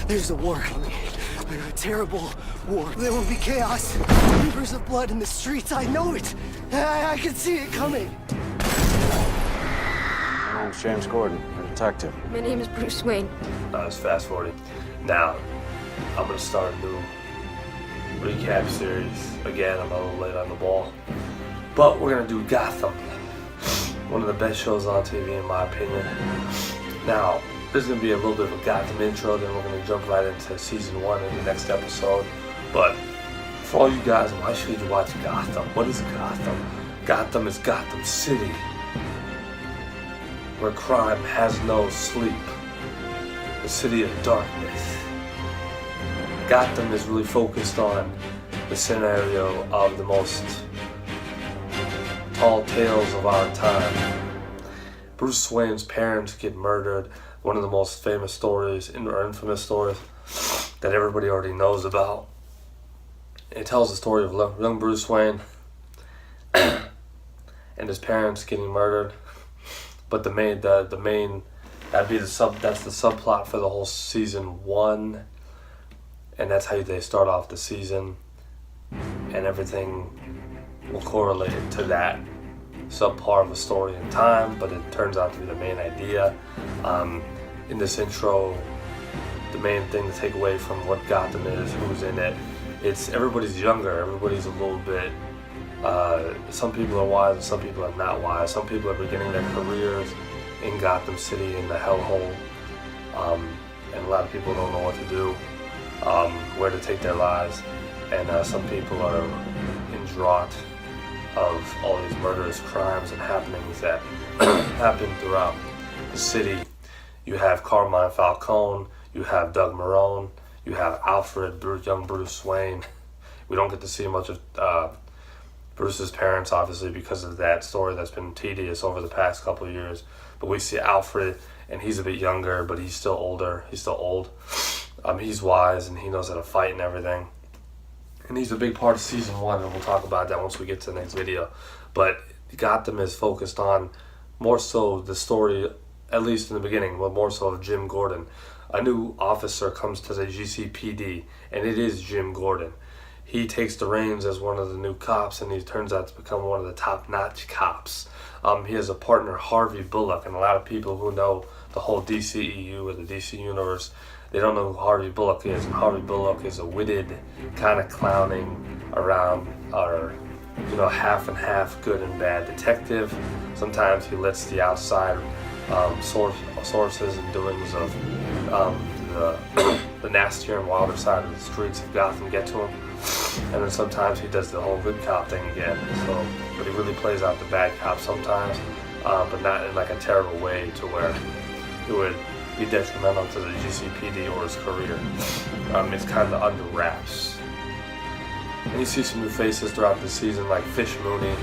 There's a war coming. A terrible war. There will be chaos. Rivers of blood in the streets. I know it. I can see it coming. My name's James Gordon, a detective. My name is Bruce Wayne. It's fast forwarding. Now, I'm gonna start a new recap series. Again, I'm a little late on the ball. But we're gonna do Gotham. One of the best shows on TV in my opinion. Now, there's gonna be a little bit of a Gotham intro, then we're gonna jump right into season 1 in the next episode. But for all you guys, why should you watch Gotham? What is Gotham? Gotham is Gotham City, where crime has no sleep. The city of darkness. Gotham is really focused on the scenario of the most tall tales of our time. Bruce Wayne's parents get murdered. One of the most famous stories, or infamous stories, that everybody already knows about. It tells the story of young Bruce Wayne and his parents getting murdered. But that's the subplot for the whole season 1, and that's how they start off the season, and everything will correlate to that subpart of a story in time, but it turns out to be the main idea. In this intro, the main thing to take away from what Gotham is, who's in it, it's everybody's younger, everybody's a little bit, some people are wise and some people are not wise. Some people are beginning their careers in Gotham City in the hellhole, and a lot of people don't know what to do, where to take their lives, and some people are in drought of all these murderous crimes and happenings that happen throughout the city. You have Carmine Falcone, you have Doug Marone, you have Alfred, young Bruce Wayne. We don't get to see much of Bruce's parents, obviously, because of that story that's been tedious over the past couple of years. But we see Alfred, and he's a bit younger, but he's still older. He's still old. He's wise, and he knows how to fight and everything. And he's a big part of season 1, and we'll talk about that once we get to the next video. But Gotham is focused on more so the story, at least in the beginning, but more so of Jim Gordon. A new officer comes to the GCPD, and it is Jim Gordon. He takes the reins as one of the new cops, and he turns out to become one of the top-notch cops. He has a partner, Harvey Bullock, and a lot of people who know the whole DCEU or the DC Universe, they don't know who Harvey Bullock is. And Harvey Bullock is a witted, kind of clowning around, or half and half good and bad detective. Sometimes he lets the outside sources and doings of the nastier and wilder side of the streets of Gotham get to him. And then sometimes he does the whole good cop thing again. But he really plays out the bad cop sometimes, but not in like a terrible way to where it would be detrimental to the GCPD or his career. It's kind of under wraps. And you see some new faces throughout the season, like Fish Mooney.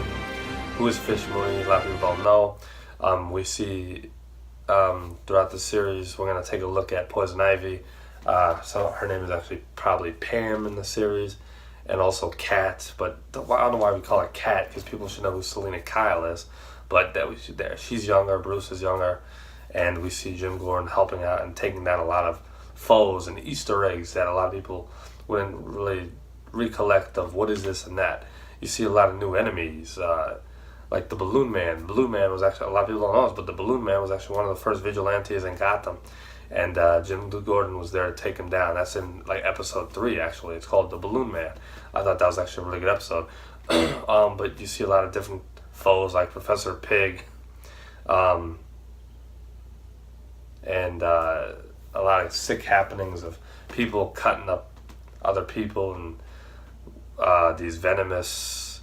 Who is Fish Mooney? A lot of people don't know. We see throughout the series, we're going to take a look at Poison Ivy. So her name is actually probably Pam in the series, and also Kat. But I don't know why we call her Kat, because people should know who Selena Kyle is. But that we should there. She's younger, Bruce is younger, and we see Jim Gordon helping out and taking down a lot of foes and Easter eggs that a lot of people wouldn't really recollect of what is this and that. You see a lot of new enemies, like the Balloon Man. Balloon Man was actually, a lot of people don't know this, but the Balloon Man was actually one of the first vigilantes in Gotham. And Jim Gordon was there to take him down. That's in like episode 3, actually. It's called The Balloon Man. I thought that was actually a really good episode. But you see a lot of different foes like Professor Pig, and a lot of sick happenings of people cutting up other people, and these venomous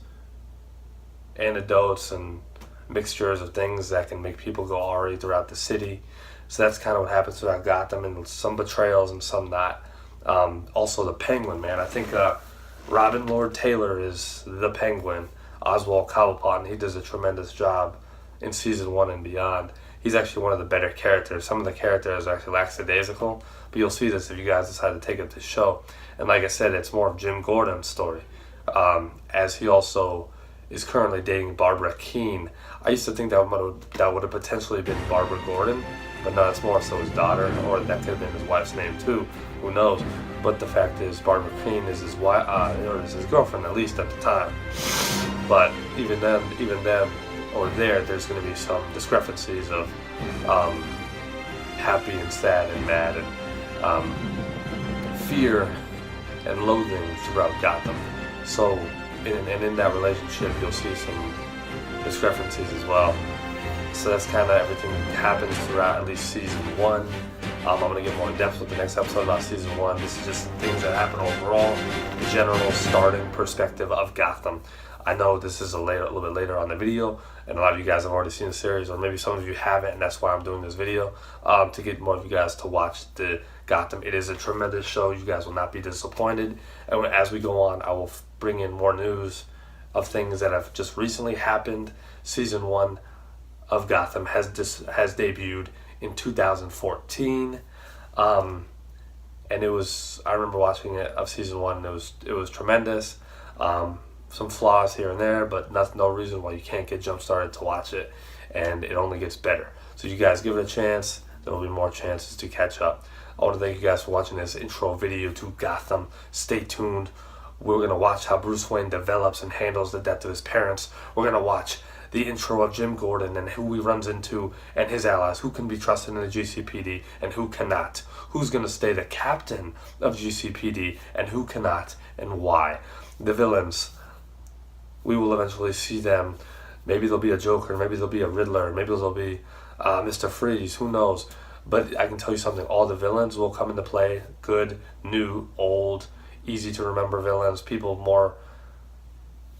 antidotes and mixtures of things that can make people go awry throughout the city. So that's kind of what happens throughout Gotham, and some betrayals and some not. Also the Penguin, man. I think Robin Lord Taylor is the Penguin. Oswald Cobblepot, and he does a tremendous job in season 1 and beyond. He's actually one of the better characters. Some of the characters are actually lackadaisical, but you'll see this if you guys decide to take up this show. And like I said, it's more of Jim Gordon's story, as he also is currently dating Barbara Keene. I used to think that would have potentially been Barbara Gordon, But no, it's more so his daughter, or that could have been his wife's name too. Who knows? But the fact is, Barbara Keene is his wife, or is his girlfriend at least at the time. But even then, or there's going to be some discrepancies of happy and sad and mad and fear and loathing throughout Gotham. So, in that relationship, you'll see some discrepancies as well. So that's kind of everything that happens throughout at least season 1. I'm going to get more in depth with the next episode about season 1. This is just things that happen overall, the general starting perspective of Gotham. I know this is a little bit later on the video, and a lot of you guys have already seen the series, or maybe some of you haven't, and that's why I'm doing this video, to get more of you guys to watch the Gotham. It is a tremendous show. You guys will not be disappointed. And as we go on, I will bring in more news of things that have just recently happened. Season 1 of Gotham has debuted in 2014, and it was, I remember watching it of season 1, and it was tremendous. Some flaws here and there, but no reason why you can't get jump started to watch it, and it only gets better. So you guys give it a chance. There will be more chances to catch up. I want to thank you guys for watching this intro video to Gotham. Stay tuned. We're going to watch how Bruce Wayne develops and handles the death of his parents. We're going to watch the intro of Jim Gordon and who he runs into and his allies, who can be trusted in the GCPD and who cannot, who's going to stay the captain of GCPD and who cannot, and why. The villains, we will eventually see them. Maybe there'll be a Joker, maybe there'll be a Riddler, maybe there'll be Mr. Freeze, who knows. But I can tell you something, all the villains will come into play, good, new, old, easy to remember villains, people more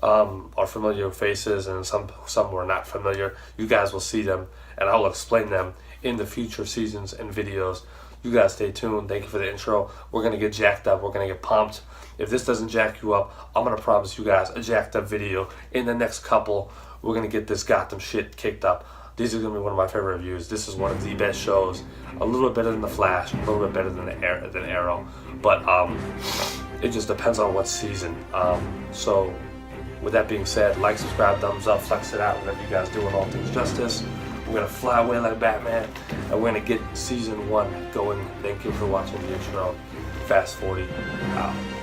are familiar faces, and some were not familiar. You guys will see them, and I'll explain them in the future seasons and videos. You guys stay tuned. Thank you for the intro. We're going to get jacked up. We're going to get pumped. If this doesn't jack you up, I'm going to promise you guys a jacked up video in the next couple. We're going to get this Gotham shit kicked up. These are going to be one of my favorite reviews. This is one of the best shows. A little bit better than The Flash, a little bit better than Arrow. But it just depends on what season. So with that being said, like, subscribe, thumbs up, flex it out, whatever you guys do in all things justice. We're going to fly away like Batman, and we're going to get season 1 going. Thank you for watching the intro. Fast 40 out.